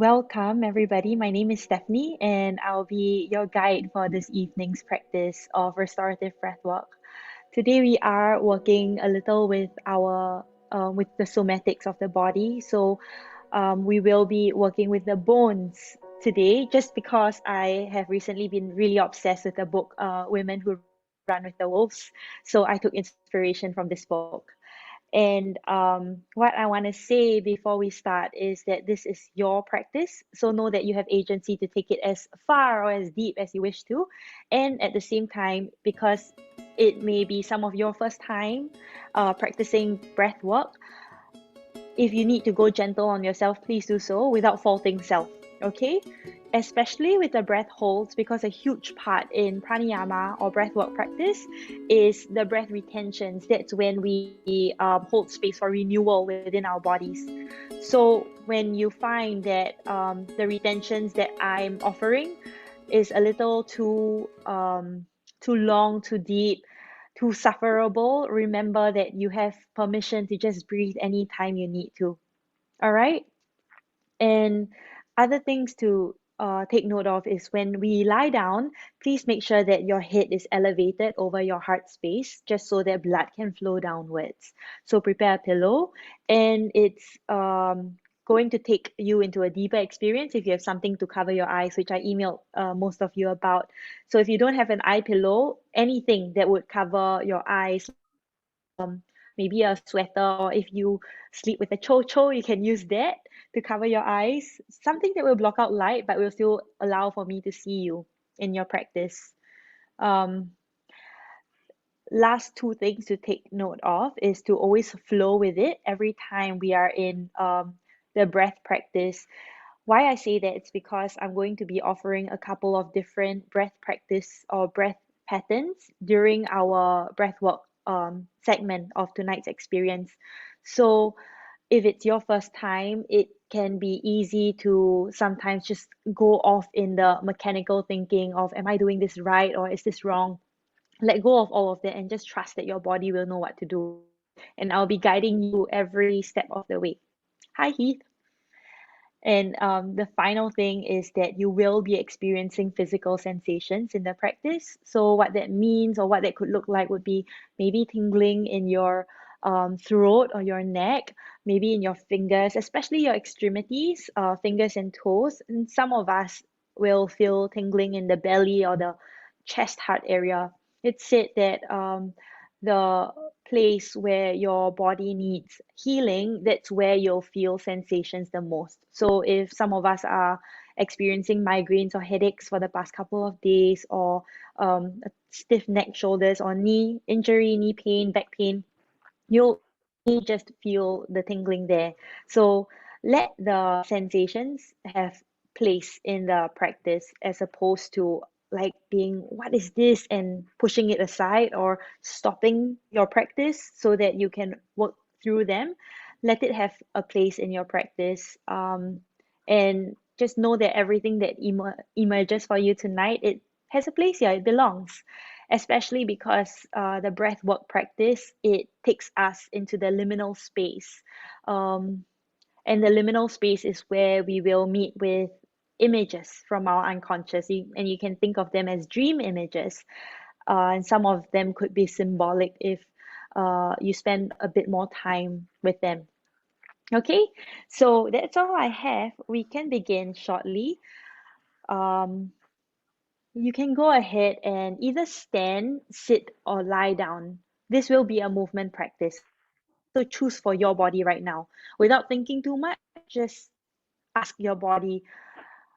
Welcome, everybody. My name is Stephanie, and I'll be your guide for this evening's practice of restorative breathwork. Today, we are working a little with with the somatics of the body. We will be working with the bones today, just because I have recently been really obsessed with the book, "Women Who Run with the Wolves." So I took inspiration from this book. And what I want to say before we start is that this is your practice. So know that you have agency to take it as far or as deep as you wish to. And at the same time, because it may be some of your first time practicing breath work, if you need to go gentle on yourself, please do so without faulting self. Okay? Especially with the breath holds, because a huge part in pranayama or breathwork practice is the breath retentions. That's when we hold space for renewal within our bodies. So when you find that the retentions that I'm offering is a little too long, too deep, too sufferable, remember that you have permission to just breathe anytime you need to. All right? And other things to take note of is when we lie down, please make sure that your head is elevated over your heart space just so that blood can flow downwards. So prepare a pillow, and it's going to take you into a deeper experience if you have something to cover your eyes, which I emailed most of you about. So if you don't have an eye pillow, anything that would cover your eyes, maybe a sweater, or if you sleep with a chocho, you can use that to cover your eyes. Something that will block out light but will still allow for me to see you in your practice. Um, Last two things to take note of is to always flow with it every time we are in the breath practice. Why I say that, it's because I'm going to be offering a couple of different breath practice or breath patterns during our breathwork segment of tonight's experience. So if it's your first time, it can be easy to sometimes just go off in the mechanical thinking of, am I doing this right or is this wrong? Let go of all of that and just trust that your body will know what to do. And I'll be guiding you every step of the way. Hi, Heath. And the final thing is that you will be experiencing physical sensations in the practice. So, what that means or what that could look like would be maybe tingling in your throat or your neck, maybe in your fingers, especially your extremities, fingers and toes. And some of us will feel tingling in the belly or the chest heart area. It's said that the place where your body needs healing, that's where you'll feel sensations the most. So if some of us are experiencing migraines or headaches for the past couple of days, or a stiff neck, shoulders, or knee injury, knee pain, back pain, you'll just feel the tingling there. So let the sensations have place in the practice, as opposed to like being, what is this, and pushing it aside or stopping your practice so that you can work through them. Let it have a place in your practice, and just know that everything that emerges for you tonight, it has a place here, it belongs, especially because the breath work practice, it takes us into the liminal space. Um, and the liminal space is where we will meet with images from our unconscious, and you can think of them as dream images. And some of them could be symbolic if you spend a bit more time with them. Okay, so that's all I have. We can begin shortly. Um, You can go ahead and either stand, sit, or lie down. This will be a movement practice. So choose for your body right now. Without thinking too much, just ask your body,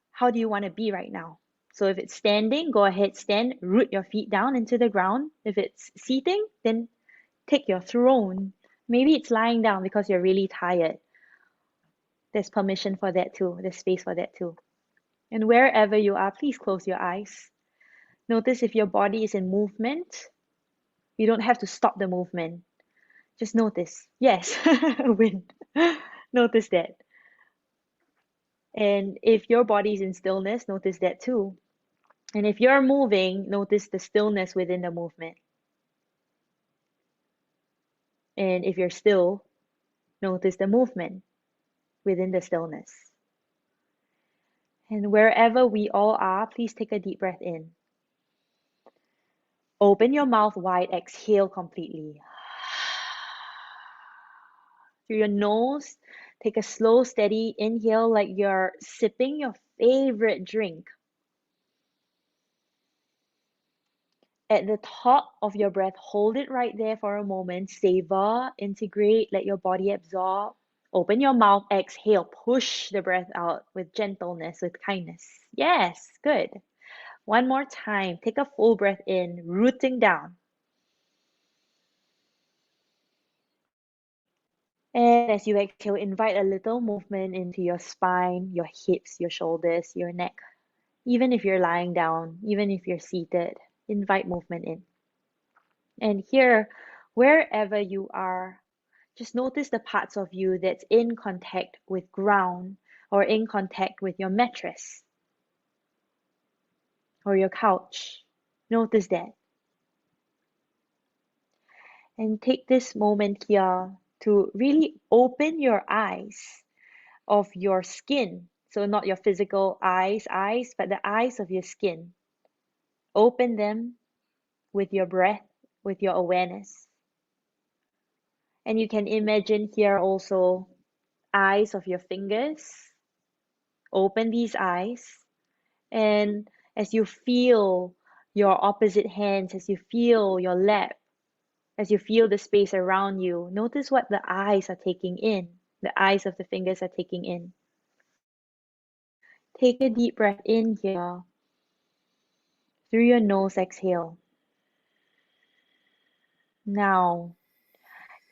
how do you want to be right now? So if it's standing, go ahead, stand, root your feet down into the ground. If it's seating, then take your throne. Maybe it's lying down because you're really tired. There's permission for that too. There's space for that too. And wherever you are, please close your eyes. Notice if your body is in movement. You don't have to stop the movement. Just notice. Yes, wind. Notice that. And if your body is in stillness, notice that too. And if you're moving, notice the stillness within the movement. And if you're still, notice the movement within the stillness. And wherever we all are, please take a deep breath in. Open your mouth wide, exhale completely. Through your nose, take a slow, steady inhale like you're sipping your favorite drink. At the top of your breath, hold it right there for a moment. Savor, integrate, let your body absorb. Open your mouth, exhale, push the breath out with gentleness, with kindness. Yes, good. One more time. Take a full breath in, rooting down. And as you exhale, invite a little movement into your spine, your hips, your shoulders, your neck. Even if you're lying down, even if you're seated, invite movement in. And here, wherever you are, just notice the parts of you that's in contact with ground or in contact with your mattress or your couch. Notice that. And take this moment here to really open your eyes of your skin. So not your physical eyes, but the eyes of your skin. Open them with your breath, with your awareness. And you can imagine here also eyes of your fingers. Open these eyes. And as you feel your opposite hands, as you feel your lap, as you feel the space around you, notice what the eyes are taking in, the eyes of the fingers are taking in. Take a deep breath in here. Through your nose, exhale. Now,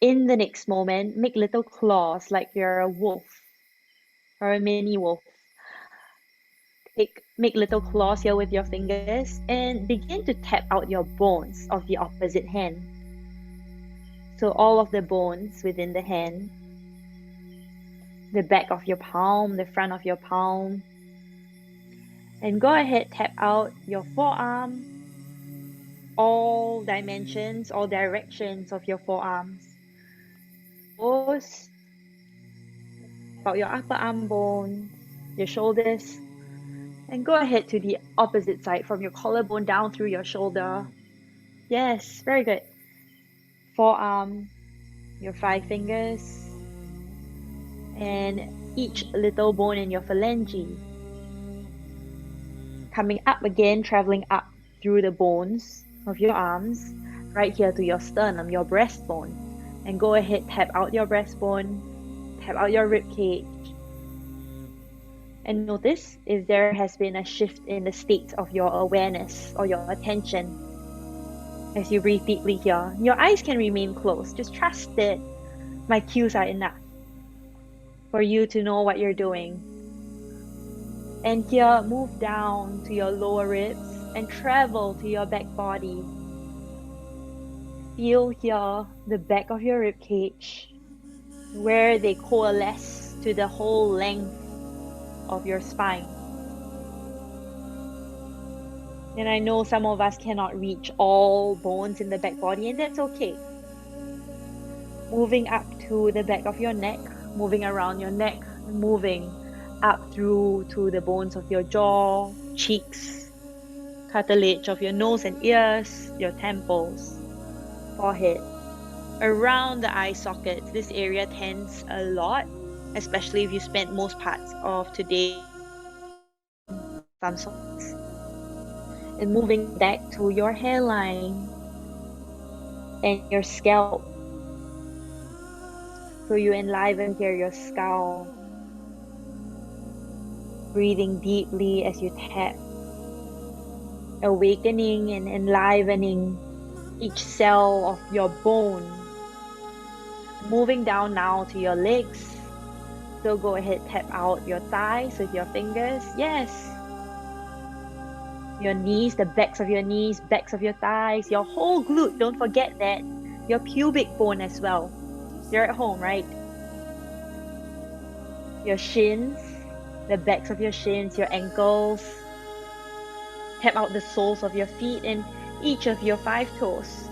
in the next moment, make little claws like you're a wolf or a mini wolf. Make little claws here with your fingers and begin to tap out your bones of the opposite hand. So all of the bones within the hand, the back of your palm, the front of your palm. And go ahead, tap out your forearm, all dimensions, all directions of your forearms. Toes, about your upper arm bones, your shoulders. And go ahead to the opposite side from your collarbone down through your shoulder. Yes, very good. Forearm, your 5 fingers, and each little bone in your phalange. Coming up again, traveling up through the bones of your arms, right here to your sternum, your breastbone. And go ahead, tap out your breastbone, tap out your rib cage. And notice if there has been a shift in the state of your awareness or your attention as you breathe deeply here. Your eyes can remain closed. Just trust that my cues are enough for you to know what you're doing. And here, move down to your lower ribs and travel to your back body. Feel here the back of your rib cage where they coalesce to the whole length of your spine. And I know some of us cannot reach all bones in the back body, and that's okay. Moving up to the back of your neck, moving around your neck, moving up through to the bones of your jaw, cheeks, cartilage of your nose and ears, your temples, forehead. Around the eye sockets, this area tense a lot, especially if you spent most parts of today some sockets. And moving back to your hairline and your scalp. So you enliven here your scalp. Breathing deeply as you tap. Awakening and enlivening each cell of your bone. Moving down now to your legs. So go ahead, tap out your thighs with your fingers. Yes. Your knees, the backs of your knees, backs of your thighs, your whole glute. Don't forget that. Your pubic bone as well. You're at home, right? Your shins, the backs of your shins, your ankles. Tap out the soles of your feet and each of your 5 toes.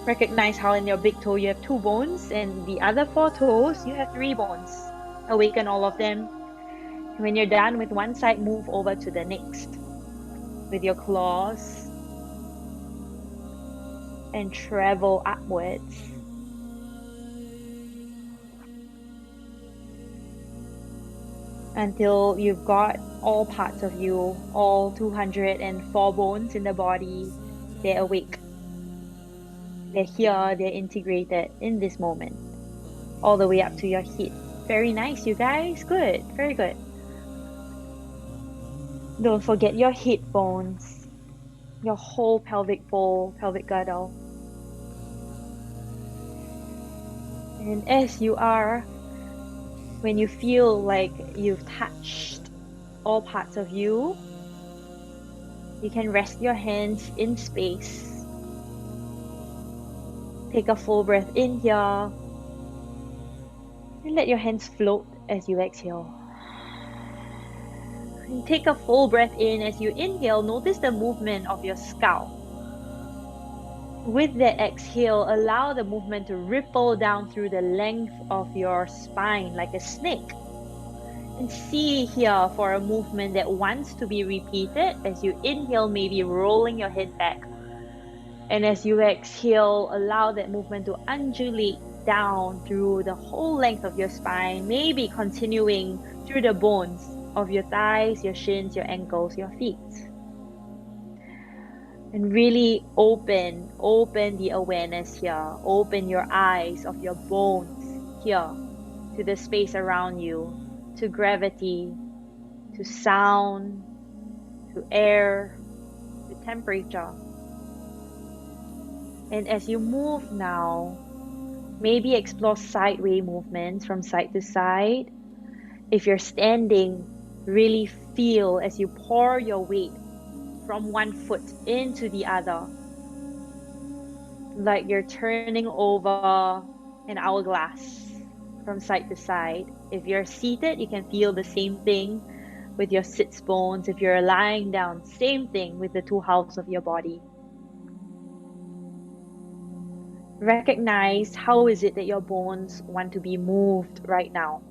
Recognize how in your big toe you have 2 bones and the other 4 toes you have 3 bones. Awaken all of them. When you're done with one side, move over to the next with your claws and travel upwards until you've got all parts of you, all 204 bones in the body, they're awake. They're here, they're integrated in this moment, all the way up to your head. Very nice, you guys. Good, very good. Don't forget your hip bones, your whole pelvic bowl, pelvic girdle. And as you are, when you feel like you've touched all parts of you, you can rest your hands in space. Take a full breath in here and let your hands float as you exhale. And take a full breath in as you inhale. Notice the movement of your scalp. With that exhale, allow the movement to ripple down through the length of your spine like a snake. And see here for a movement that wants to be repeated. As you inhale, maybe rolling your head back. And as you exhale, allow that movement to undulate down through the whole length of your spine, maybe continuing through the bones of your thighs, your shins, your ankles, your feet. And really open the awareness here. Open your eyes of your bones here to the space around you, to gravity, to sound, to air, to temperature. And as you move now, maybe explore sideway movements from side to side. If you're standing, really feel as you pour your weight from one foot into the other, like you're turning over an hourglass from side to side. If you're seated, you can feel the same thing with your sits bones. If you're lying down, same thing with the two halves of your body. Recognize how is it that your bones want to be moved right now.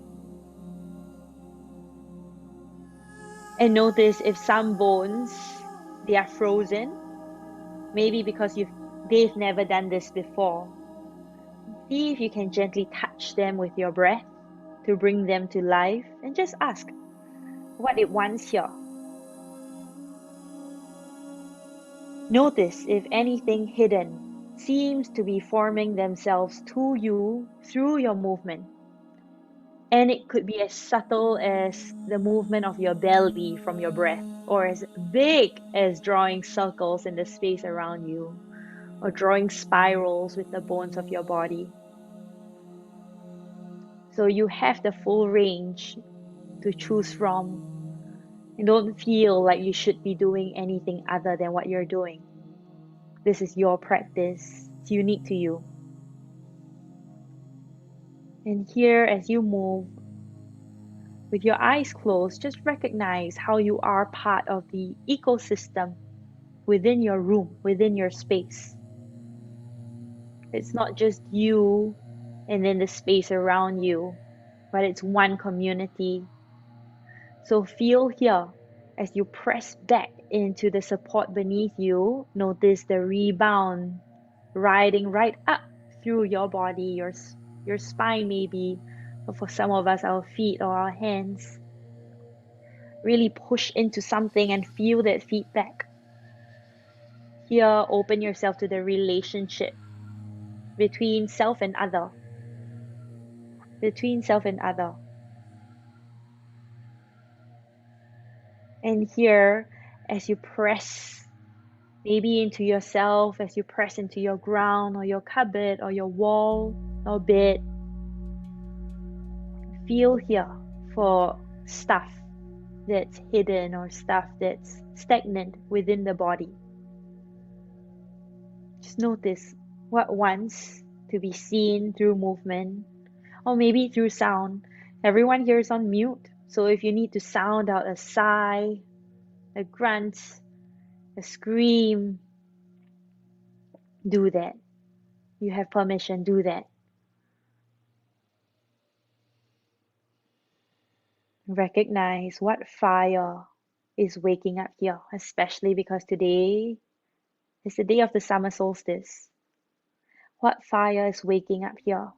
And notice if some bones, they are frozen, maybe because they've never done this before. See if you can gently touch them with your breath to bring them to life, and just ask what it wants here. Notice if anything hidden seems to be forming themselves to you through your movement. And it could be as subtle as the movement of your belly from your breath, or as big as drawing circles in the space around you, or drawing spirals with the bones of your body. So you have the full range to choose from. And don't feel like you should be doing anything other than what you're doing. This is your practice, it's unique to you. And here, as you move, with your eyes closed, just recognize how you are part of the ecosystem within your room, within your space. It's not just you and then the space around you, but it's one community. So feel here as you press back into the support beneath you. Notice the rebound riding right up through your body, your spine maybe, or for some of us, our feet or our hands. Really push into something and feel that feedback. Here, open yourself to the relationship between self and other, between self and other. And here, as you press maybe into yourself, as you press into your ground or your cupboard or your wall or bed, feel here for stuff that's hidden or stuff that's stagnant within the body. Just notice what wants to be seen through movement or maybe through sound. Everyone here is on mute, so if you need to sound out a sigh, a grunt, a scream, do that. You have permission, do that. Recognize what fire is waking up here, especially because today is the day of the summer solstice. What fire is waking up here?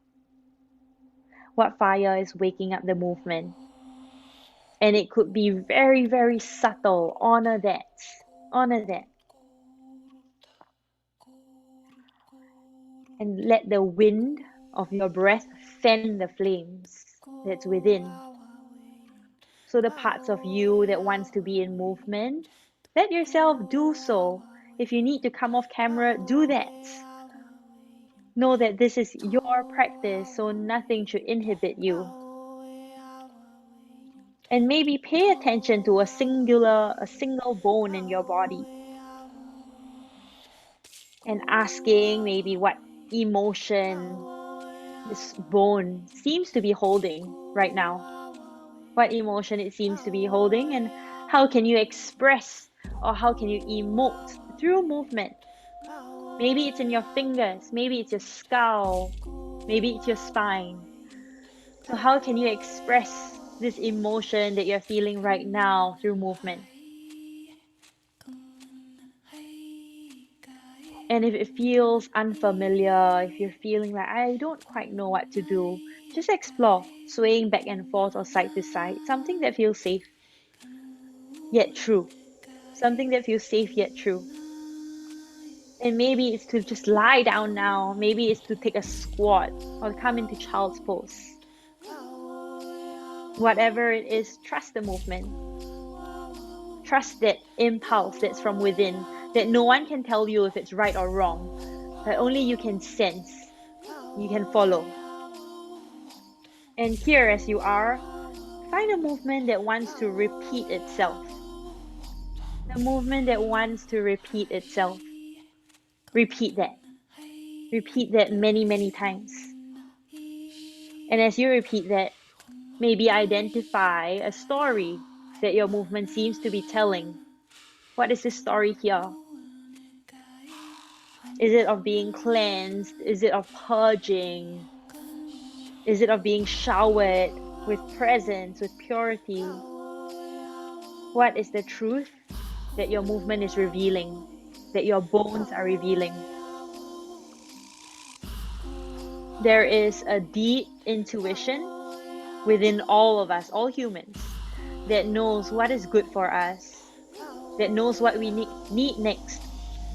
What fire is waking up the movement? And it could be very, very subtle. Honor that. Honor that. And let the wind of your breath fan the flames that's within. So the parts of you that wants to be in movement, let yourself do so. If you need to come off camera, do that. Know that this is your practice, so nothing should inhibit you. And maybe pay attention to a single bone in your body. And asking maybe what emotion this bone seems to be holding right now. What emotion it seems to be holding, and how can you express or how can you emote through movement? Maybe it's in your fingers, maybe it's your skull, maybe it's your spine. So how can you express this emotion that you're feeling right now through movement? And if it feels unfamiliar, if you're feeling like, I don't quite know what to do, just explore, swaying back and forth or side to side, something that feels safe yet true. Something that feels safe yet true. And maybe it's to just lie down now. Maybe it's to take a squat or come into child's pose. Whatever it is, trust the movement. Trust that impulse that's from within, that no one can tell you if it's right or wrong, but only you can sense, you can follow. And here, as you are, find a movement that wants to repeat itself. The movement that wants to repeat itself. Repeat that. Repeat that many, many times. And as you repeat that, maybe identify a story that your movement seems to be telling. What is this story here? Is it of being cleansed? Is it of purging? Is it of being showered with presence, with purity? What is the truth that your movement is revealing, that your bones are revealing? There is a deep intuition within all of us, all humans, that knows what is good for us, that knows what we need next.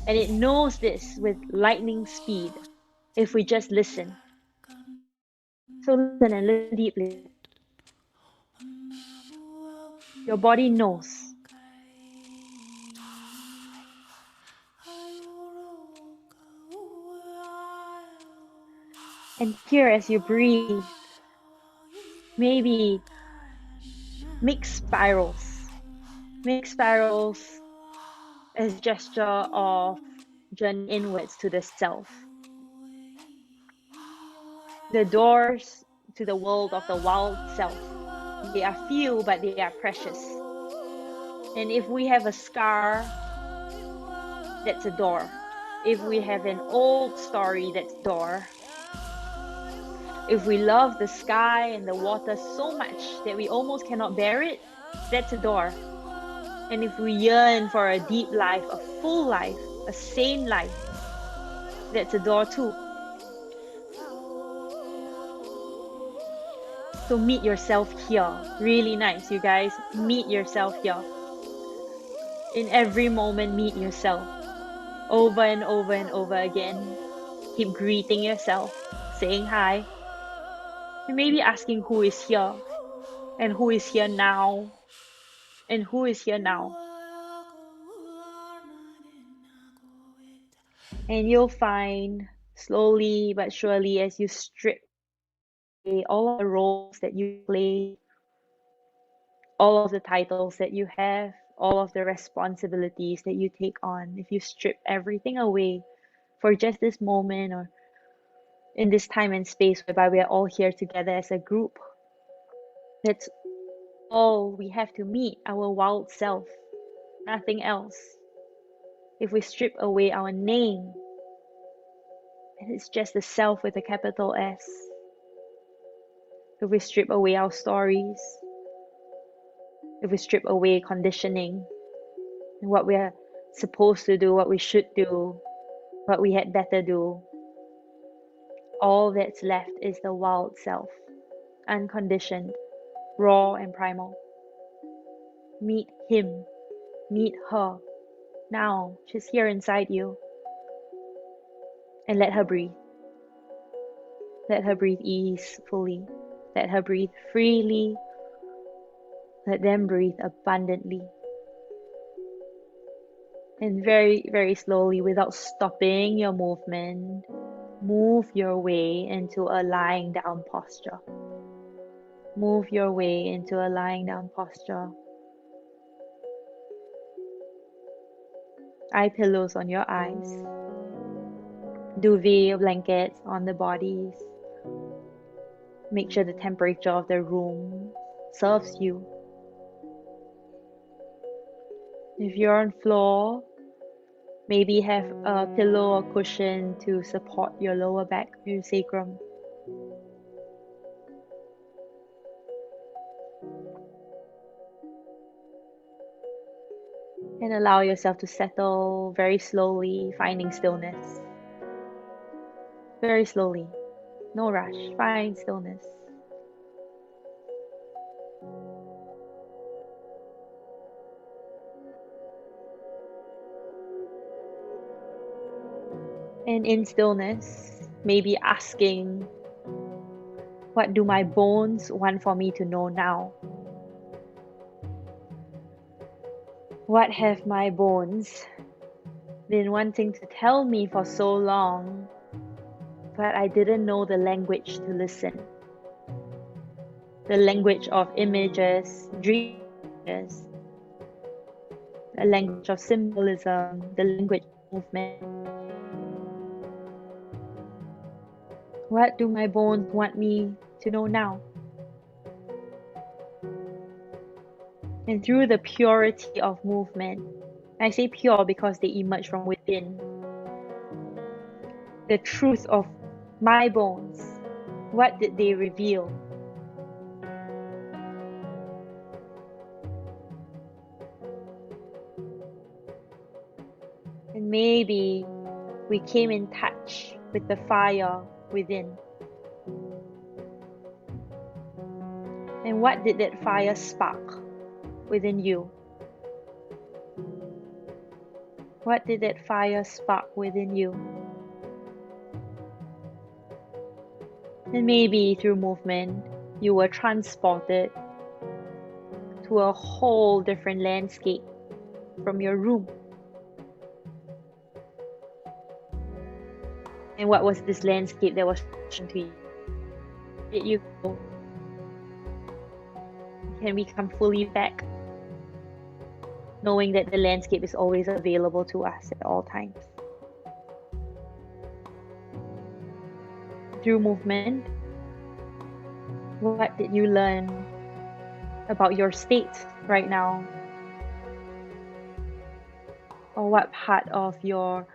And it knows this with lightning speed if we just listen. So listen and listen deeply. Your body knows. And here, as you breathe, maybe make spirals. Make spirals as gesture of journey inwards to the self. The doors to the world of the wild self. They are few, but they are precious. And if we have a scar, that's a door. If we have an old story, that's a door. If we love the sky and the water so much that we almost cannot bear it, that's a door. And if we yearn for a deep life, a full life, a sane life, that's a door too. So meet yourself here. Really nice, you guys. Meet yourself here. In every moment, meet yourself. Over and over and over again. Keep greeting yourself, saying hi, and maybe asking who is here, and who is here now, and who is here now. And you'll find slowly but surely as you strip away all of the roles that you play, all of the titles that you have, all of the responsibilities that you take on, if you strip everything away for just this moment or in this time and space whereby we are all here together as a group, that's all we have to meet, our wild self, nothing else. If we strip away our name, and it's just the self with a capital S. If we strip away our stories, if we strip away conditioning and what we are supposed to do, what we should do, what we had better do, all that's left is the wild self, unconditioned, raw and primal. Meet him, meet her. Now, she's here inside you. And let her breathe. Let her breathe easefully. Let her breathe freely. Let them breathe abundantly. And very, very slowly, without stopping your movement, move your way into a lying down posture. Move your way into a lying down posture. Eye pillows on your eyes. Duvet or blankets on the bodies. Make sure the temperature of the room serves you. If you're on floor, maybe have a pillow or cushion to support your lower back, your sacrum. And allow yourself to settle very slowly, finding stillness. Very slowly, no rush, find stillness. And in stillness, maybe asking, what do my bones want for me to know now? What have my bones been wanting to tell me for so long, but I didn't know the language to listen? The language of images, dreams, the language of symbolism, the language of movement. What do my bones want me to know now? And through the purity of movement, I say pure because they emerge from within, the truth of my bones, what did they reveal? And maybe we came in touch with the fire within. And what did that fire spark within you? What did that fire spark within you? And maybe through movement, you were transported to a whole different landscape from your room. And what was this landscape that was shown to you? Did you go? Can we come fully back, knowing that the landscape is always available to us at all times? Through movement, what did you learn about your state right now? Or what part of your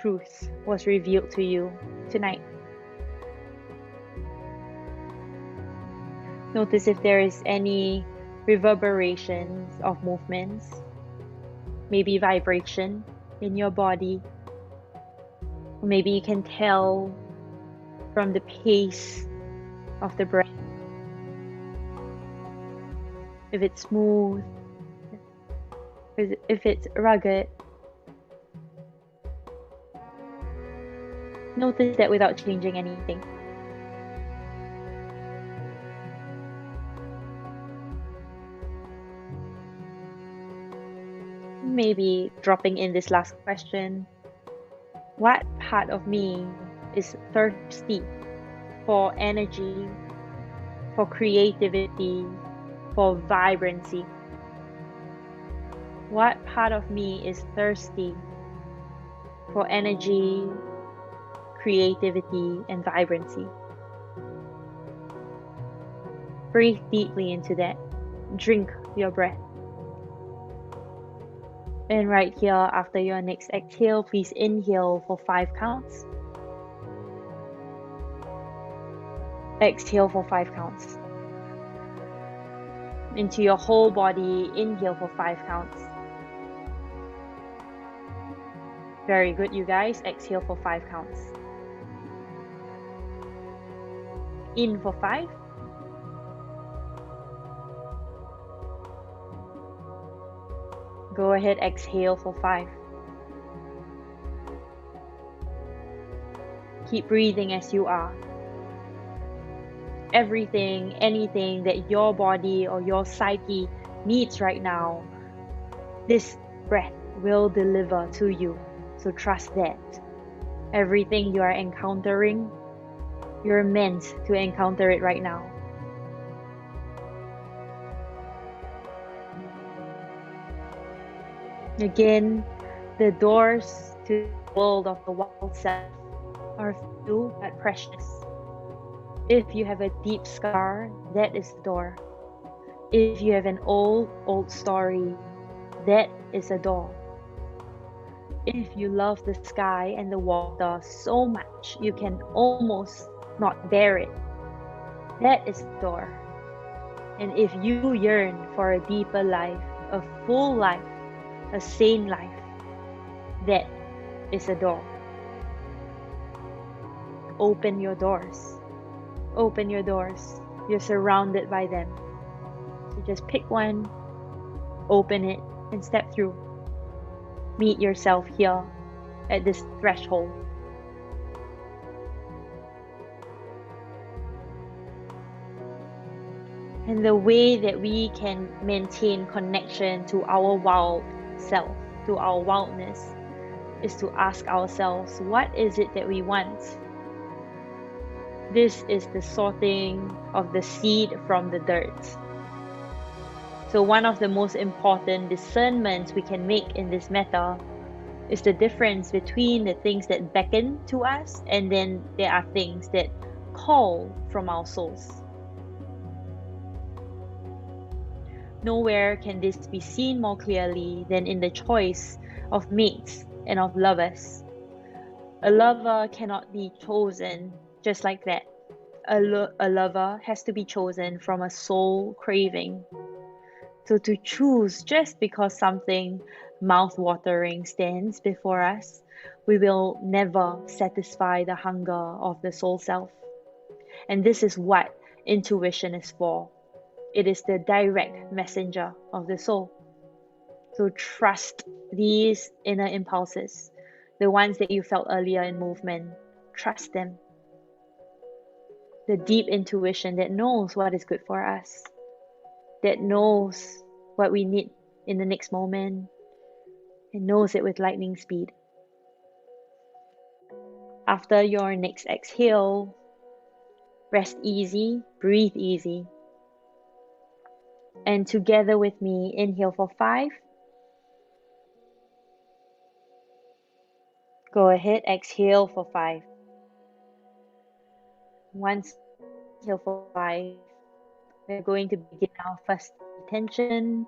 truth was revealed to you tonight? Notice if there is any reverberations of movements, maybe vibration in your body. Or maybe you can tell from the pace of the breath if it's smooth, if it's rugged. Notice that without changing anything. Maybe dropping in this last question, what part of me is thirsty for energy, for creativity, for vibrancy? What part of me is thirsty for energy, creativity, and vibrancy? Breathe deeply into that. Drink your breath. And right here, after your next exhale, please inhale for 5 counts. Exhale for 5 counts. Into your whole body, inhale for 5 counts. Very good, you guys. Exhale for 5 counts. In for 5. Go ahead, exhale for 5. Keep breathing as you are. Everything, anything that your body or your psyche needs right now, this breath will deliver to you. So trust that. Everything you are encountering, you're meant to encounter it right now. Again, the doors to the world of the wild self are few but precious. If you have a deep scar, that is the door. If you have an old story, that is a door. If you love the sky and the water so much you can almost not bear it, that is the door. And if you yearn for a deeper life, a full life, a sane life, that is a door. Open your doors. Open your doors. You're surrounded by them. So just pick one, open it, and step through. Meet yourself here at this threshold. And the way that we can maintain connection to our wild self, to our wildness, is to ask ourselves, what is it that we want? This is the sorting of the seed from the dirt. So one of the most important discernments we can make in this matter is the difference between the things that beckon to us and then there are things that call from our souls. Nowhere can this be seen more clearly than in the choice of mates and of lovers. A lover cannot be chosen just like that. A lover has to be chosen from a soul craving. So to choose just because something mouth-watering stands before us, we will never satisfy the hunger of the soul self. And this is what intuition is for. It is the direct messenger of the soul. So trust these inner impulses, the ones that you felt earlier in movement. Trust them. The deep intuition that knows what is good for us, that knows what we need in the next moment, and knows it with lightning speed. After your next exhale, rest easy, breathe easy. And together with me, inhale for 5. Go ahead, exhale for 5. Once inhale for 5, we're going to begin our first attention.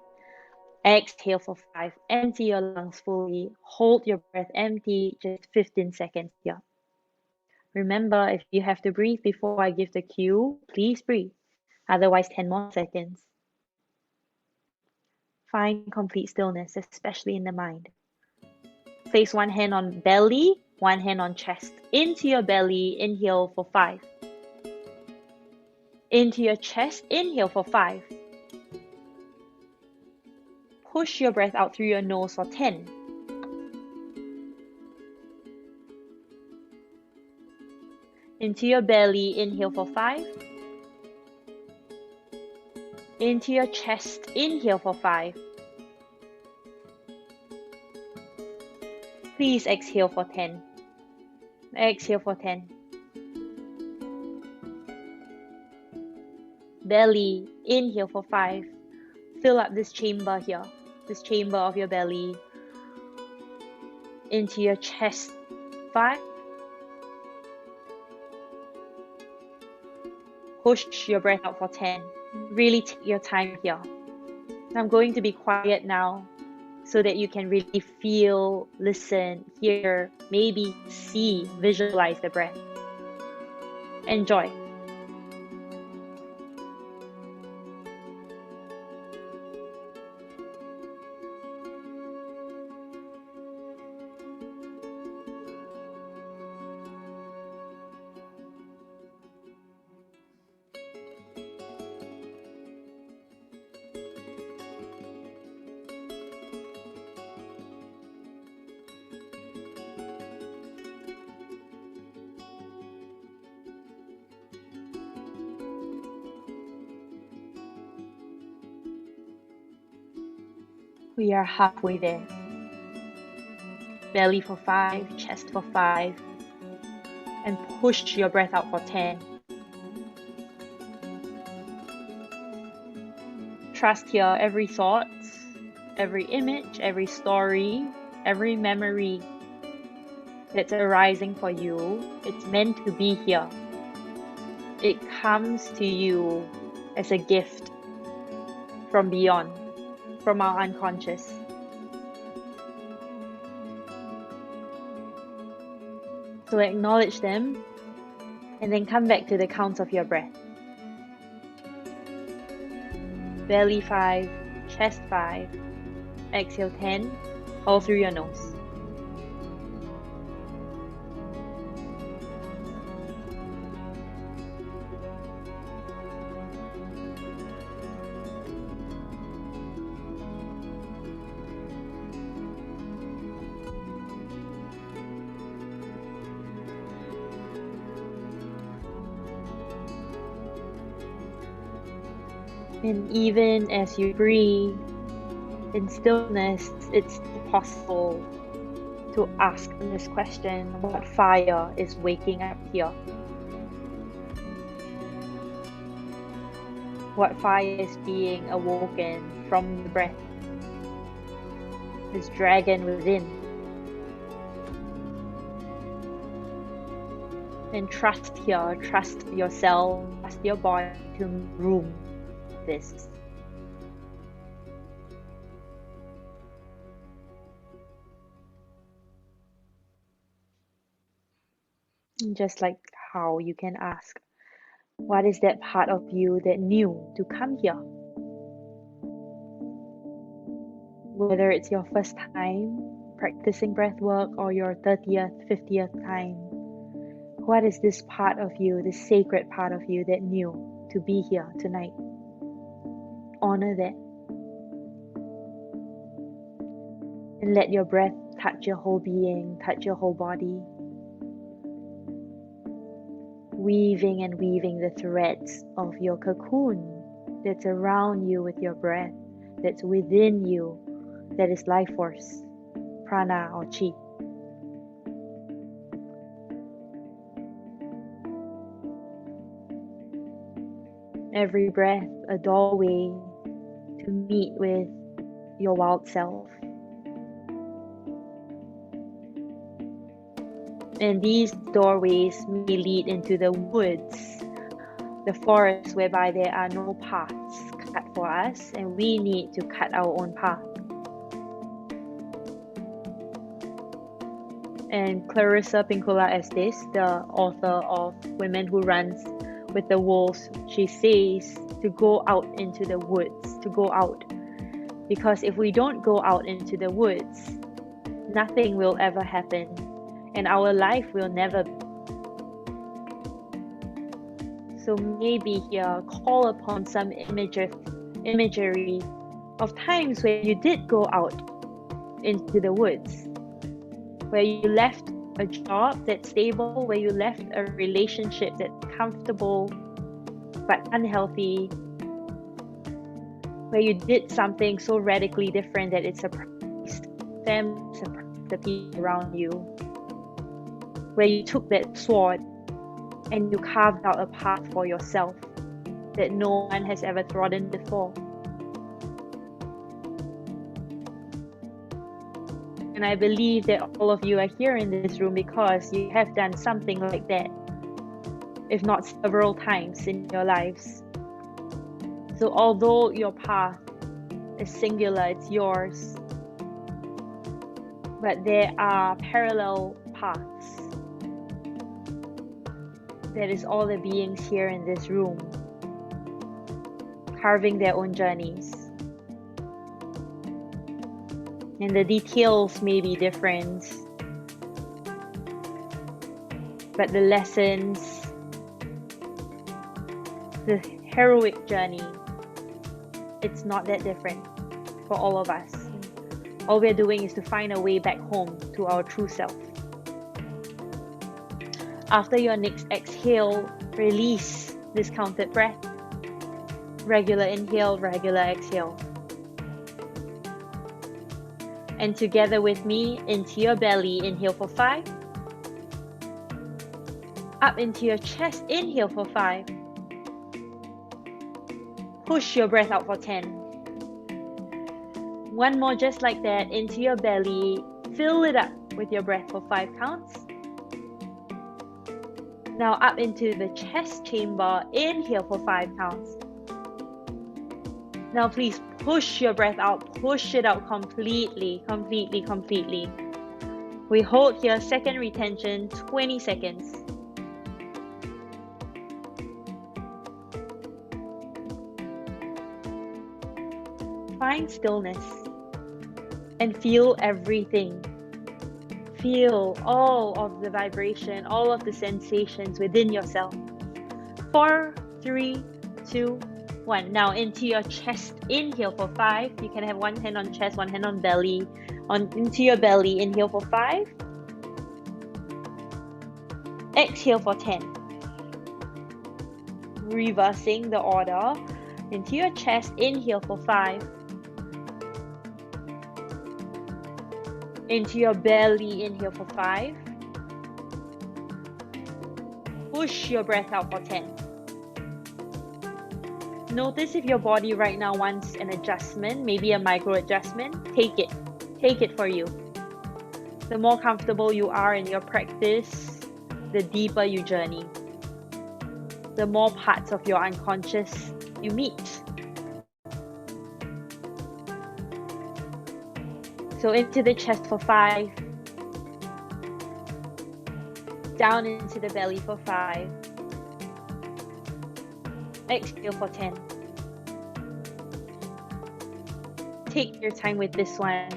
Exhale for 5. Empty your lungs fully. Hold your breath empty, just 15 seconds here. Remember, if you have to breathe before I give the cue, please breathe. Otherwise, 10 more seconds. Find complete stillness, especially in the mind. Place one hand on belly, one hand on chest. Into your belly, inhale for 5. Into your chest, inhale for 5. Push your breath out through your nose for 10. Into your belly, inhale for 5. Into your chest, inhale for 5. Please exhale for 10. Exhale for 10. Belly, inhale for 5. Fill up this chamber here, this chamber of your belly. Into your chest, 5. Push your breath out for 10. Really take your time here. I'm going to be quiet now so that you can really feel, listen, hear, maybe see, visualize the breath. Enjoy. We are halfway there. Belly for 5, chest for 5, and push your breath out for 10. Trust here every thought, every image, every story, every memory that's arising for you. It's meant to be here. It comes to you as a gift from beyond, from our unconscious. So acknowledge them and then come back to the count of your breath. Belly 5, chest 5, exhale 10, all through your nose. And even as you breathe in stillness, it's possible to ask this question: what fire is waking up here? What fire is being awoken from the breath? This dragon within. And trust here, trust yourself, trust your body to room this. Just like how you can ask, what is that part of you that knew to come here? Whether it's your first time practicing breathwork or your 30th, 50th time, what is this part of you, this sacred part of you that knew to be here tonight? Honor that. And let your breath touch your whole being, touch your whole body. Weaving and weaving the threads of your cocoon that's around you with your breath, that's within you, that is life force, prana or chi. Every breath a doorway to meet with your wild self. And these doorways may lead into the woods, the forest whereby there are no paths cut for us, and we need to cut our own path. And Clarissa Pinkola Estes, the author of Women Who Runs with the Wolves, she says to go out into the woods, to go out. Because if we don't go out into the woods, nothing will ever happen, and our life will never be. So maybe here, call upon some imagery of times where you did go out into the woods, where you left a job that's stable, where you left a relationship that's comfortable but unhealthy, where you did something so radically different that it surprised family, surprised the people around you, where you took that sword and you carved out a path for yourself that no one has ever trodden before. And I believe that all of you are here in this room because you have done something like that, if not several times in your lives. So although your path is singular, it's yours, but there are parallel paths. That is all the beings here in this room, carving their own journeys. And the details may be different, but the lessons, the heroic journey, it's not that different for all of us. All we're doing is to find a way back home to our true self. After your next exhale, release this counted breath. Regular inhale, regular exhale. And together with me, into your belly, inhale for 5. Up into your chest, inhale for 5. Push your breath out for 10. One more just like that, into your belly, fill it up with your breath for 5 counts. Now up into the chest chamber, inhale for 5 counts. Now please push your breath out, push it out completely. We hold here, second retention, 20 seconds. Find stillness and feel everything. Feel all of the vibration, all of the sensations within yourself. 4, 3, 2, 1. Now into your chest, inhale for 5. You can have one hand on chest, one hand on belly. Into your belly, inhale for 5. Exhale for 10. Reversing the order. Into your chest, inhale for 5. Into your belly, inhale for 5. Push your breath out for 10. Notice if your body right now wants an adjustment, maybe a micro adjustment, take it. Take it for you. The more comfortable you are in your practice, the deeper you journey. The more parts of your unconscious you meet. So into the chest for 5. Down into the belly for 5. Exhale for 10. Take your time with this one.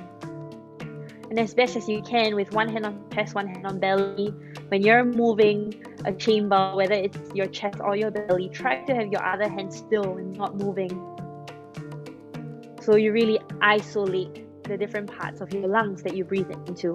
And as best as you can, with one hand on chest, one hand on belly, when you're moving a chamber, whether it's your chest or your belly, try to have your other hand still and not moving. So you really isolate the different parts of your lungs that you breathe into.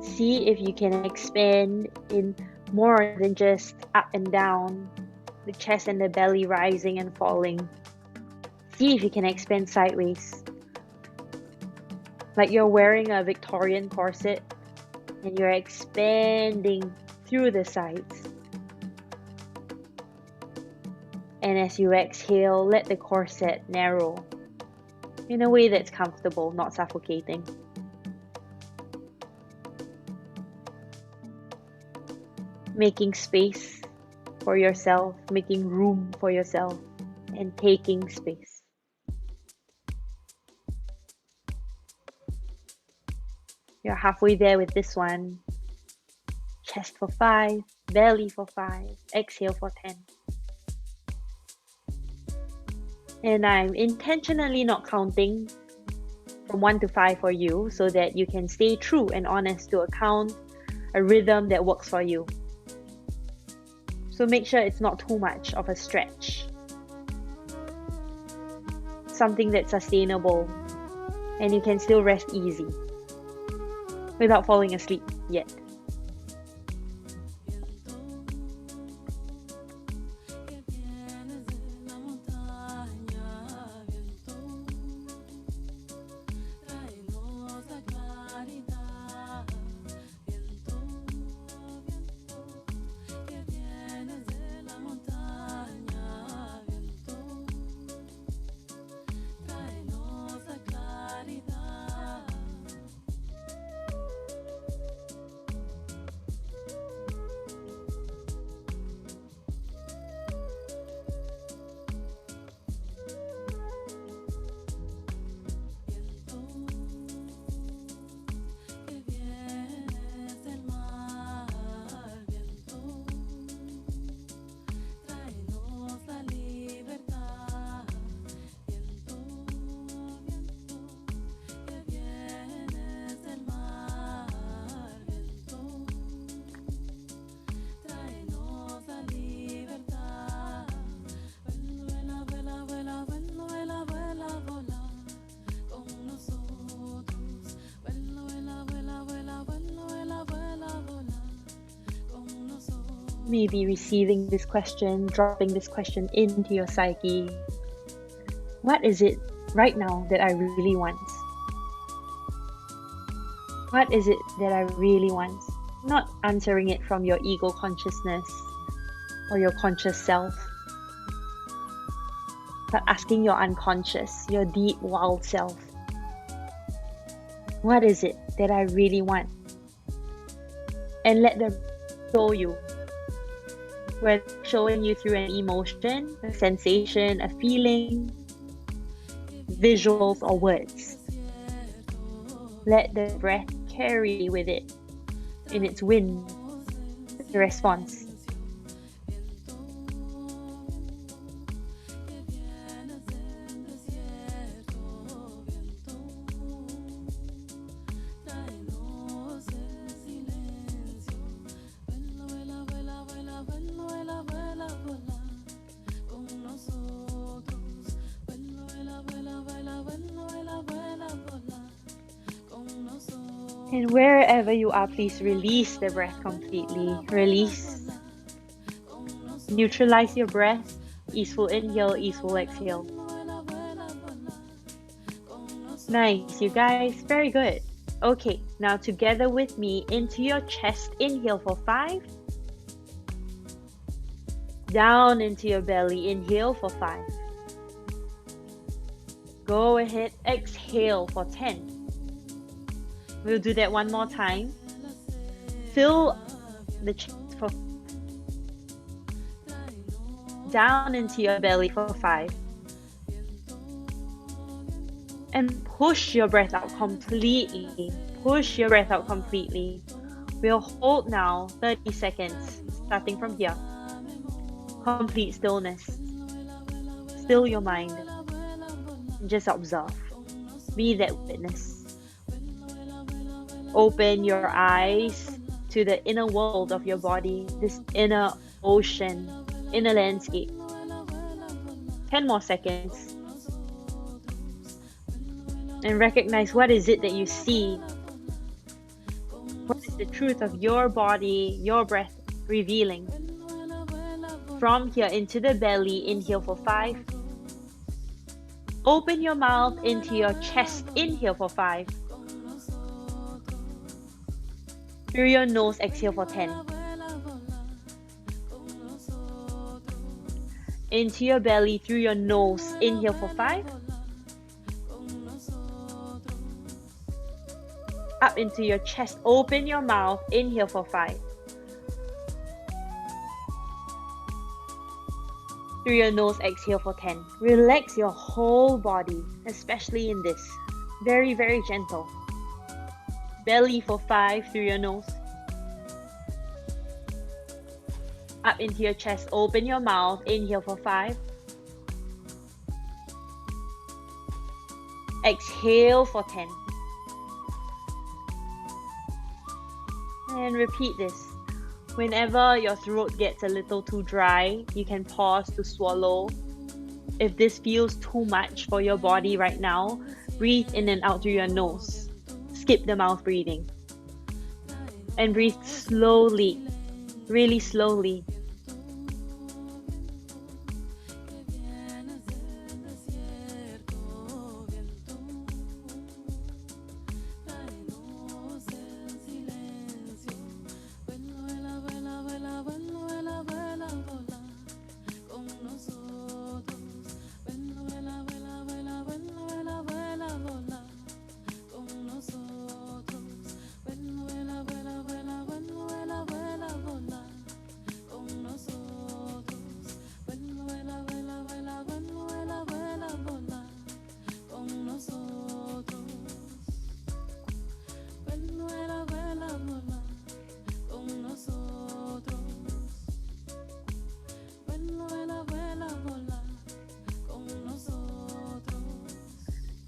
See if you can expand in more than just up and down, the chest and the belly rising and falling. See if you can expand sideways, like you're wearing a Victorian corset and you're expanding through the sides. And as you exhale, let the corset narrow in a way that's comfortable, not suffocating. Making space for yourself, making room for yourself, and taking space. You're halfway there with this one. Chest for 5, belly for 5, exhale for 10. And I'm intentionally not counting from 1 to 5 for you so that you can stay true and honest to a count, a rhythm that works for you. So make sure it's not too much of a stretch. Something that's sustainable and you can still rest easy without falling asleep yet. Maybe receiving this question, dropping this question into your psyche. What is it right now that I really want? What is it that I really want? Not answering it from your ego consciousness or your conscious self, but asking your unconscious, your deep wild self. What is it that I really want? And let them show you. Whether showing you through an emotion, a sensation, a feeling, visuals, or words. Let the breath carry with it in its wind the response. And wherever you are, please release the breath completely. Release. Neutralize your breath. Easeful inhale, easeful exhale. Nice, you guys. Very good. Okay, now together with me into your chest. Inhale for 5. Down into your belly. Inhale for 5. Go ahead. Exhale for 10. We'll do that one more time. Fill the chest for 5. Down into your belly for 5. And push your breath out completely. Push your breath out completely. We'll hold now 30 seconds, starting from here. Complete stillness. Still your mind. Just observe. Be that witness. Open your eyes to the inner world of your body, this inner ocean, inner landscape. 10 more seconds. And recognize what is it that you see. What is the truth of your body, your breath revealing. From here into the belly, inhale for 5. Open your mouth into your chest, inhale for 5. Through your nose, exhale for 10. Into your belly, through your nose, inhale for 5. Up into your chest, open your mouth, inhale for 5. Through your nose, exhale for 10. Relax your whole body, especially in this. Very, very gentle. Belly for 5 through your nose. Up into your chest, open your mouth, inhale for 5. Exhale for 10. And repeat this. Whenever your throat gets a little too dry, you can pause to swallow. If this feels too much for your body right now, breathe in and out through your nose. Skip the mouth breathing. And breathe slowly, really slowly.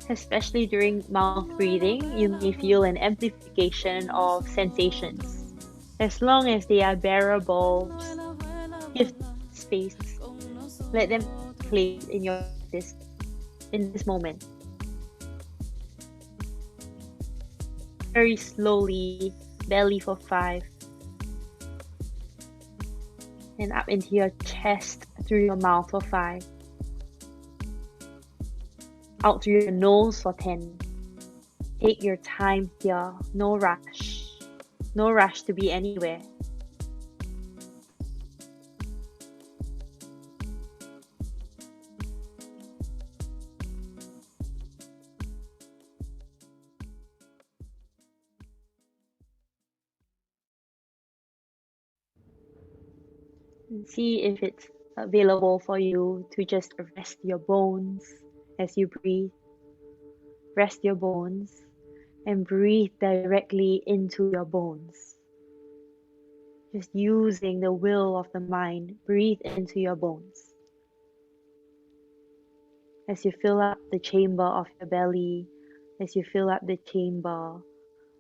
Especially during mouth breathing, you may feel an amplification of sensations. As long as they are bearable, just give space. Let them play in your in this moment. Very slowly, belly for 5. And up into your chest through your mouth for 5. Out through your nose for 10. Take your time here, no rush. No rush to be anywhere. And see if it's available for you to just rest your bones as you breathe. Rest your bones and breathe directly into your bones. Just using the will of the mind, breathe into your bones. As you fill up the chamber of your belly, as you fill up the chamber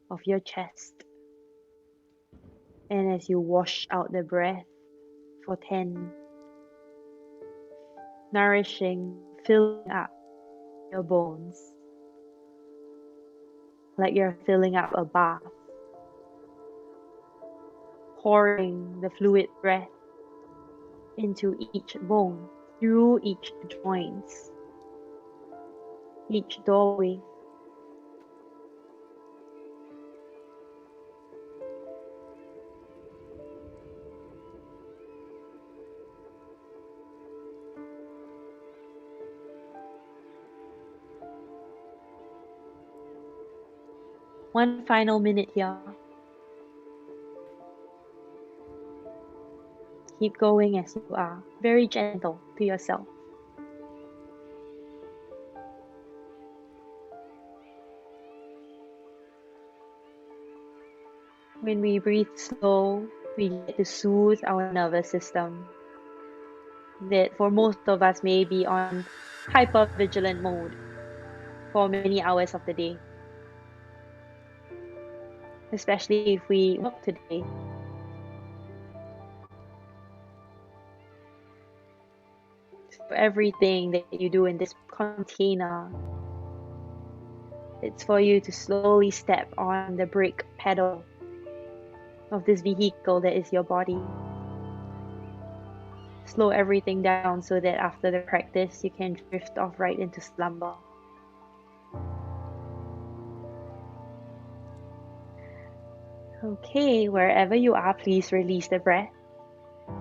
of your chest, and as you wash out the breath for 10, nourishing, filling up your bones like you're filling up a bath, pouring the fluid breath into each bone, through each joints, each doorway. One final minute here. Keep going as you are, very gentle to yourself. When we breathe slow, we get to soothe our nervous system that for most of us may be on hypervigilant mode for many hours of the day. Especially if we work today. So everything that you do in this container, it's for you to slowly step on the brake pedal of this vehicle that is your body. Slow everything down so that after the practice you can drift off right into slumber. Okay, wherever you are, please release the breath.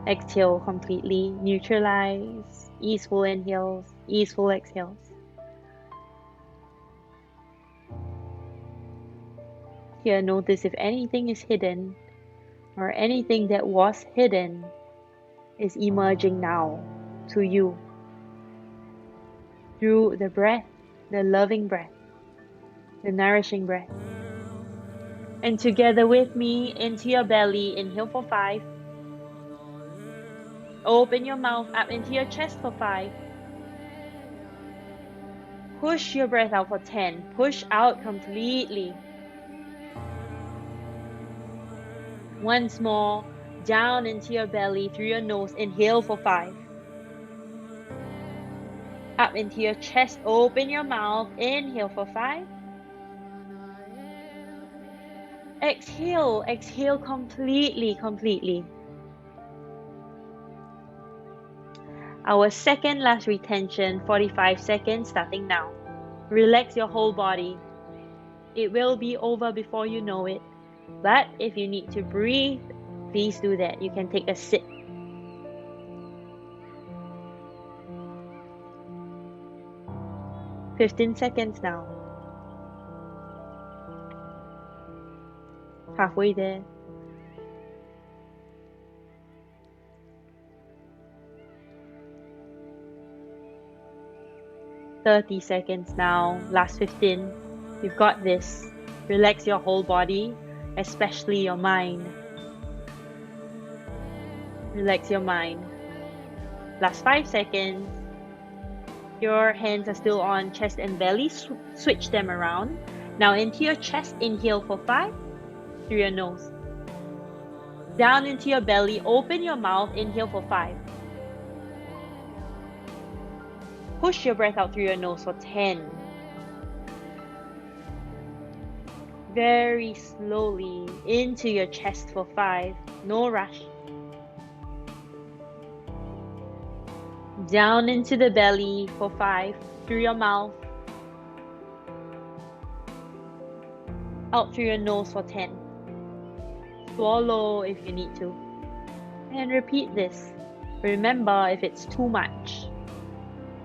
Exhale completely, neutralize, easeful inhales, easeful exhales. Here, notice if anything is hidden or anything that was hidden is emerging now to you through the breath, the loving breath, the nourishing breath. And together with me, into your belly, inhale for 5. Open your mouth up into your chest for 5. Push your breath out for 10. Push out completely. Once more, down into your belly through your nose. Inhale for 5. Up into your chest. Open your mouth. Inhale for 5. Exhale. Exhale completely. Our second last retention, 45 seconds, starting now. Relax your whole body. It will be over before you know it. But if you need to breathe, please do that. You can take a sip. 15 seconds now. Halfway there. "30 seconds now. Last 15. You've got this. Relax your whole body, especially your mind. Relax your mind. Last 5 seconds. Your hands are still on chest and belly. Switch them around. Now into your chest. Inhale for 5. Through your nose. Down into your belly. Open your mouth. Inhale for 5. Push your breath out through your nose for 10. Very slowly into your chest for 5. No rush. Down into the belly for 5, through your mouth. Out through your nose for 10. Swallow if you need to. And repeat this. Remember, if it's too much,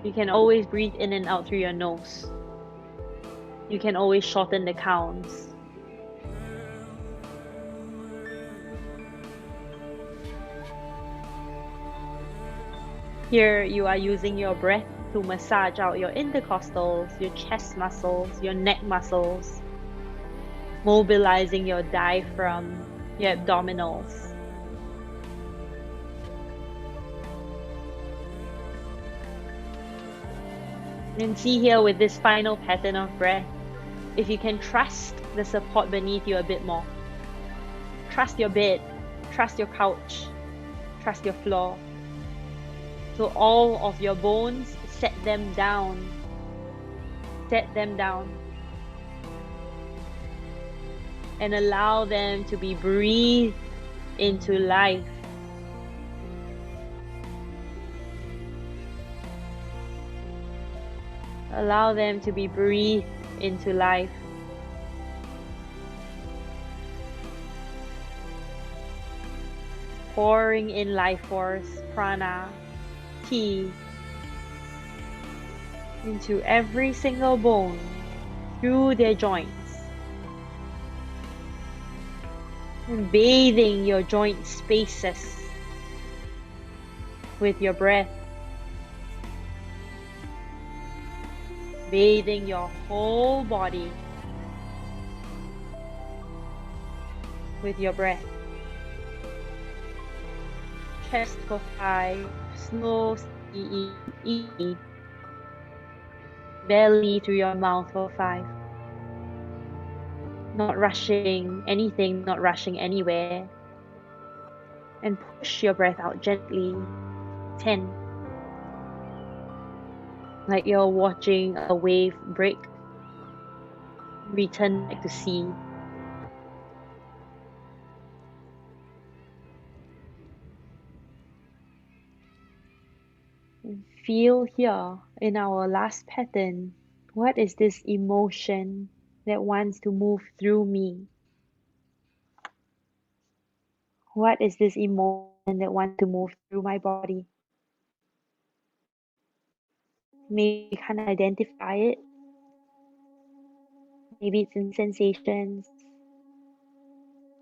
you can always breathe in and out through your nose. You can always shorten the counts. Here, you are using your breath to massage out your intercostals, your chest muscles, your neck muscles, mobilizing your diaphragm, your abdominals. And see here with this final pattern of breath, if you can trust the support beneath you a bit more. Trust your bed, trust your couch, trust your floor. So all of your bones, set them down. Set them down. And allow them to be breathed into life. Allow them to be breathed into life. Pouring in life force, prana, chi, into every single bone, through their joints. And bathing your joint spaces with your breath. Bathing your whole body with your breath. Chest for 5, slow, easy. Belly through your mouth for 5. Not rushing anything, not rushing anywhere. And push your breath out gently. 10. Like you're watching a wave break. Return back to sea. And feel here in our last pattern, what is this emotion that wants to move through me? What is this emotion that wants to move through my body? Maybe you can't identify it. Maybe it's in sensations,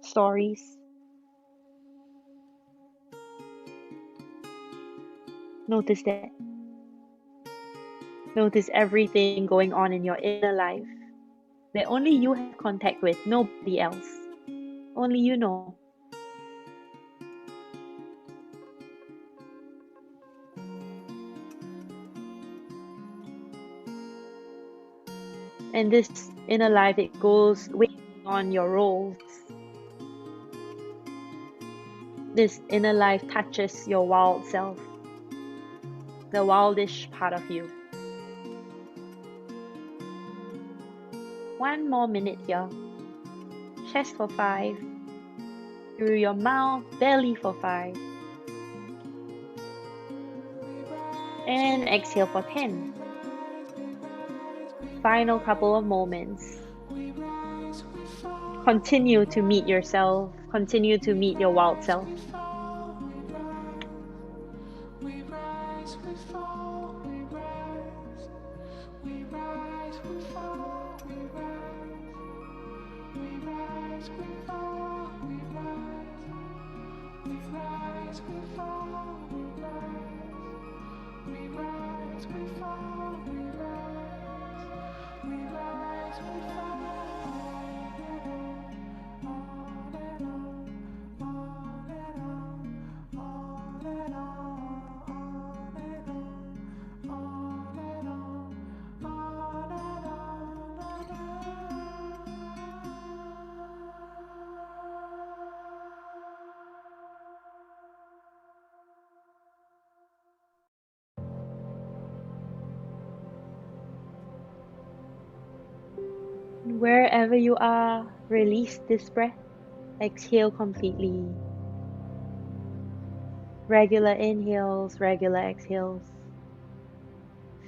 stories. Notice that. Notice everything going on in your inner life that only you have contact with, nobody else. Only you know. And this inner life, it goes way beyond your roles. This inner life touches your wild self, the wildish part of you. 1 more minute here. Chest for 5. Through your mouth, belly for 5. And exhale for 10. Final couple of moments. Continue to meet yourself. Continue to meet your wild self. Wherever you are, release this breath. Exhale completely. Regular inhales, regular exhales.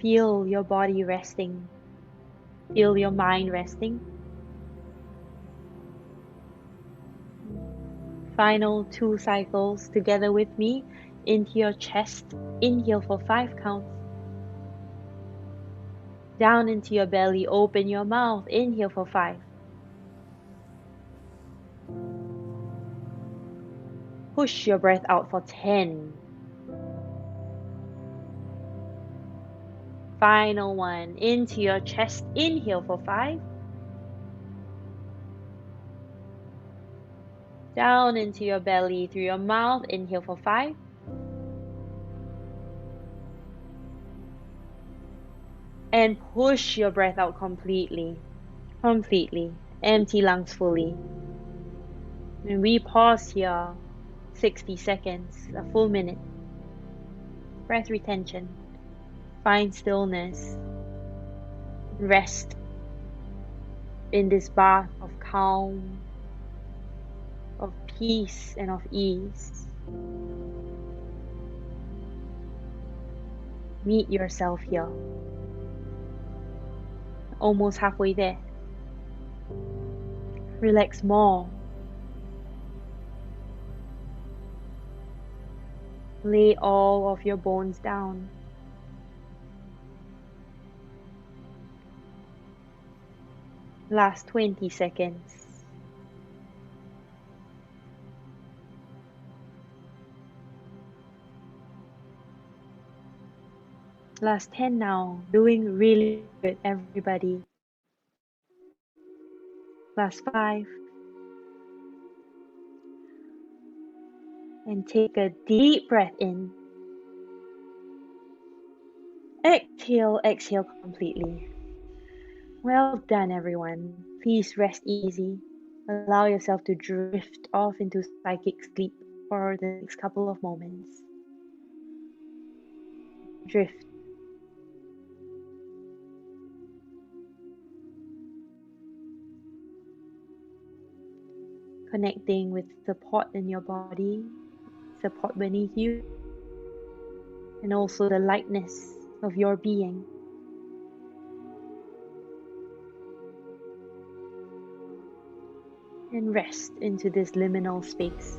Feel your body resting. Feel your mind resting. Final 2 cycles together with me into your chest. Inhale for 5 counts. Down into your belly. Open your mouth. Inhale for 5. Push your breath out for 10. Final one. Into your chest. Inhale for 5. Down into your belly through your mouth. Inhale for 5. And push your breath out completely. Completely. Empty lungs fully. And we pause here 60 seconds, a full minute. Breath retention. Find stillness. Rest in this bath of calm, of peace, and of ease. Meet yourself here. Almost halfway there. Relax more. Lay all of your bones down. Last 20 seconds. Last 10 now. Doing really good, everybody. Last 5. And take a deep breath in. Exhale, exhale completely. Well done, everyone. Please rest easy. Allow yourself to drift off into psychic sleep for the next couple of moments. Drift. Connecting with support in your body, support beneath you, and also the lightness of your being. And rest into this liminal space.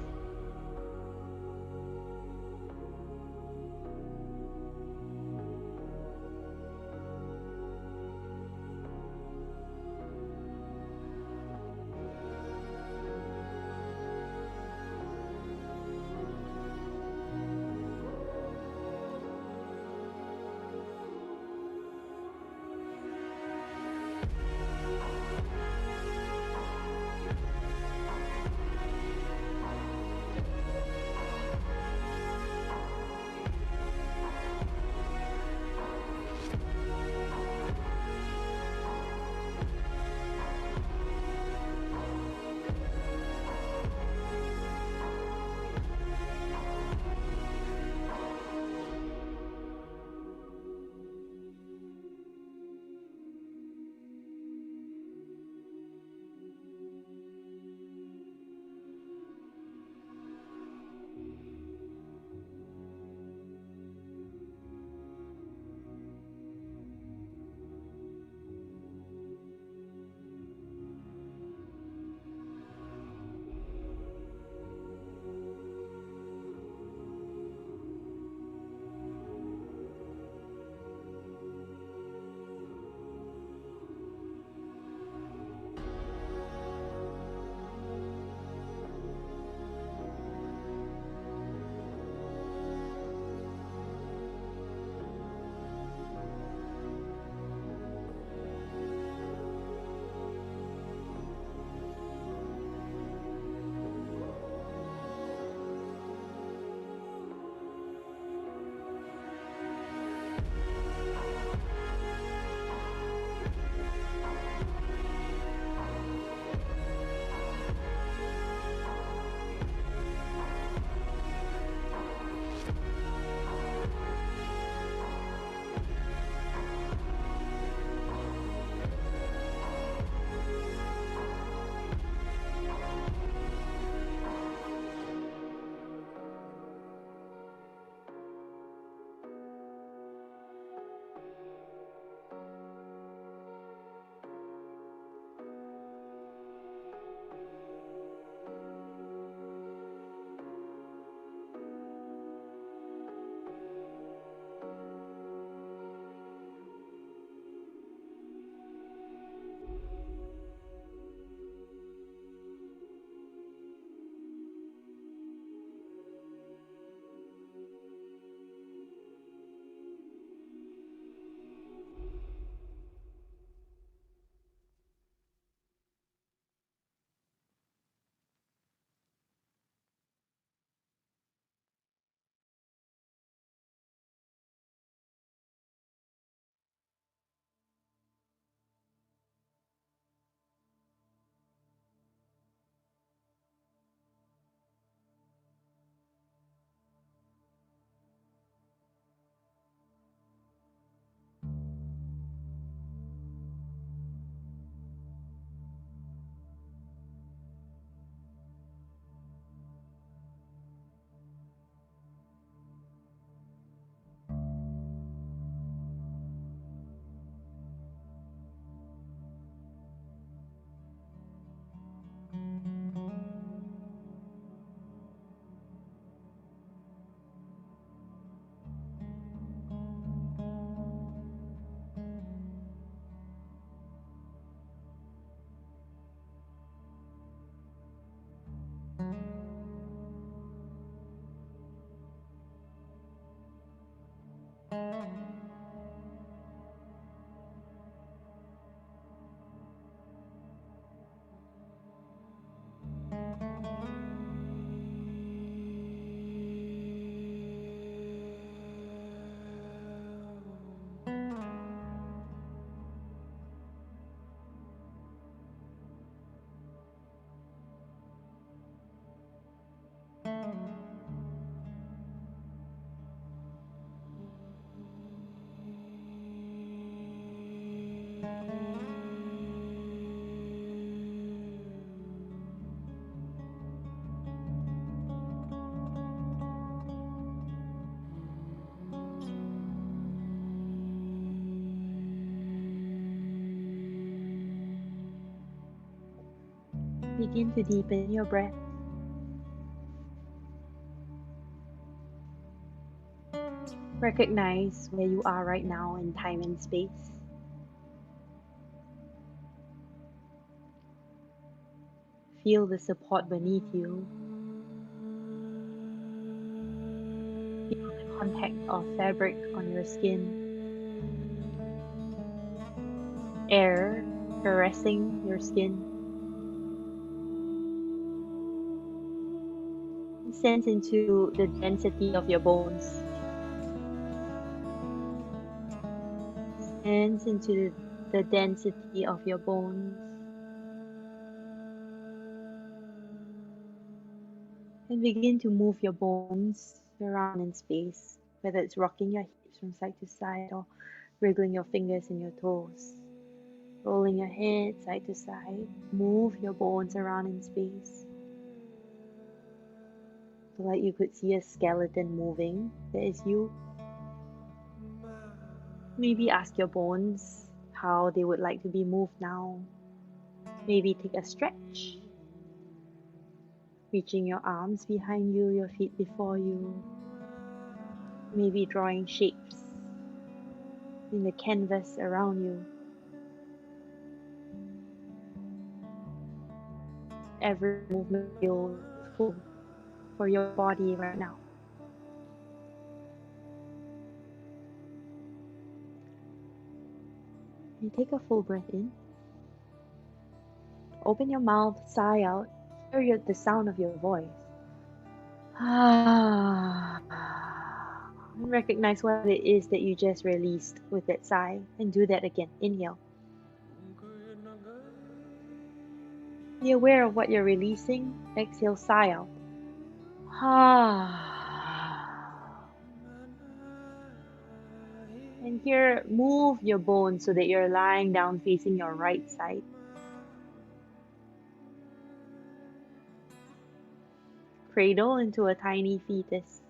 Begin to deepen your breath. Recognize where you are right now in time and space. Feel the support beneath you. Feel the contact of fabric on your skin. Air caressing your skin. Sense into the density of your bones. Sense into the density of your bones. And begin to move your bones around in space, whether it's rocking your hips from side to side or wriggling your fingers and your toes. Rolling your head side to side. Move your bones around in space. So like you could see a skeleton moving. That is you. Maybe ask your bones how they would like to be moved now. Maybe take a stretch. Reaching your arms behind you, your feet before you. Maybe drawing shapes in the canvas around you. Every movement feels full for your body right now. And take a full breath in. Open your mouth, sigh out. Hear the sound of your voice. And recognize what it is that you just released with that sigh, and do that again. Inhale. Be aware of what you're releasing. Exhale, sigh out. And here, move your bones so that you're lying down facing your right side. Cradle into a tiny fetus.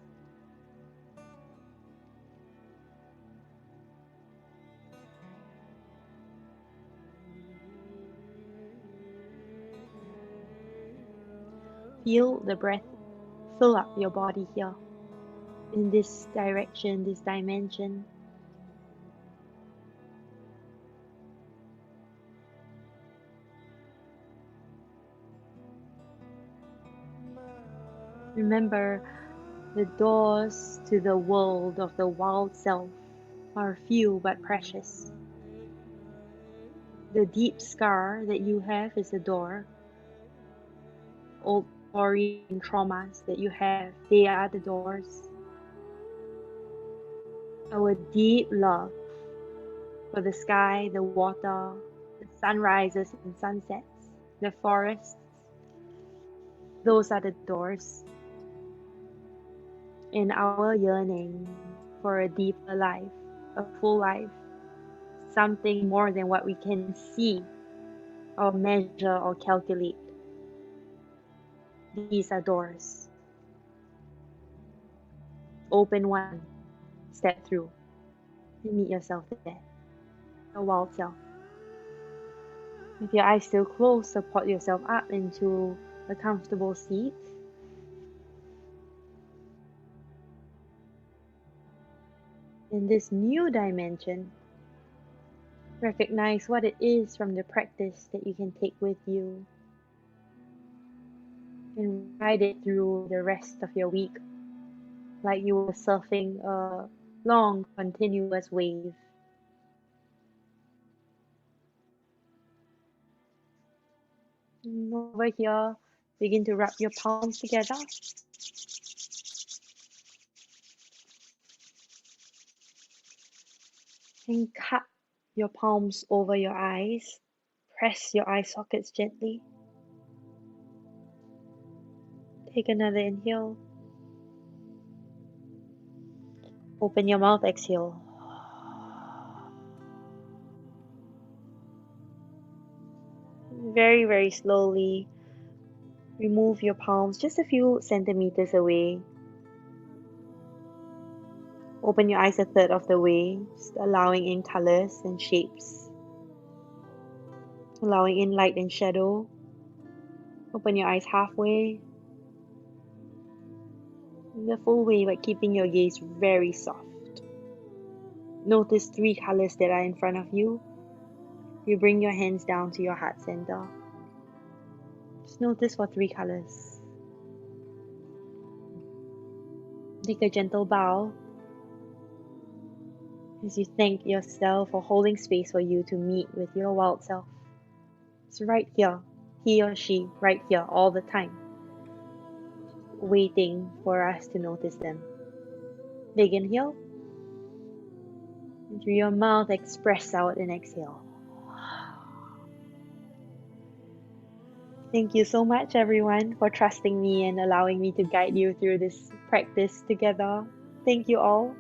Feel the breath fill up your body here, in this direction, this dimension. Remember, the doors to the world of the wild self are few but precious. The deep scar that you have is a door. Old stories and traumas that you have, they are the doors. Our deep love for the sky, the water, the sunrises and sunsets, the forests, those are the doors. In our yearning for a deeper life, a full life, something more than what we can see or measure or calculate. These are doors. Open one, step through, and meet yourself there, your wild self. With your eyes still closed, support yourself up into a comfortable seat. In this new dimension, recognize what it is from the practice that you can take with you and ride it through the rest of your week like you were surfing a long, continuous wave. And over here, begin to rub your palms together. And cup your palms over your eyes. Press your eye sockets gently. Take another inhale. Open your mouth, exhale. Very, very slowly remove your palms just a few centimeters away. Open your eyes a third of the way, just allowing in colors and shapes. Allowing in light and shadow. Open your eyes halfway, the full way, but keeping your gaze very soft. Notice three colors that are in front of you. You bring your hands down to your heart center. Just notice for three colors. Take a gentle bow as you thank yourself for holding space for you to meet with your wild self. It's right here, he or she, right here, all the time, waiting for us to notice them. Big inhale. Through your mouth, express out and exhale. Thank you so much, everyone, for trusting me and allowing me to guide you through this practice together. Thank you all.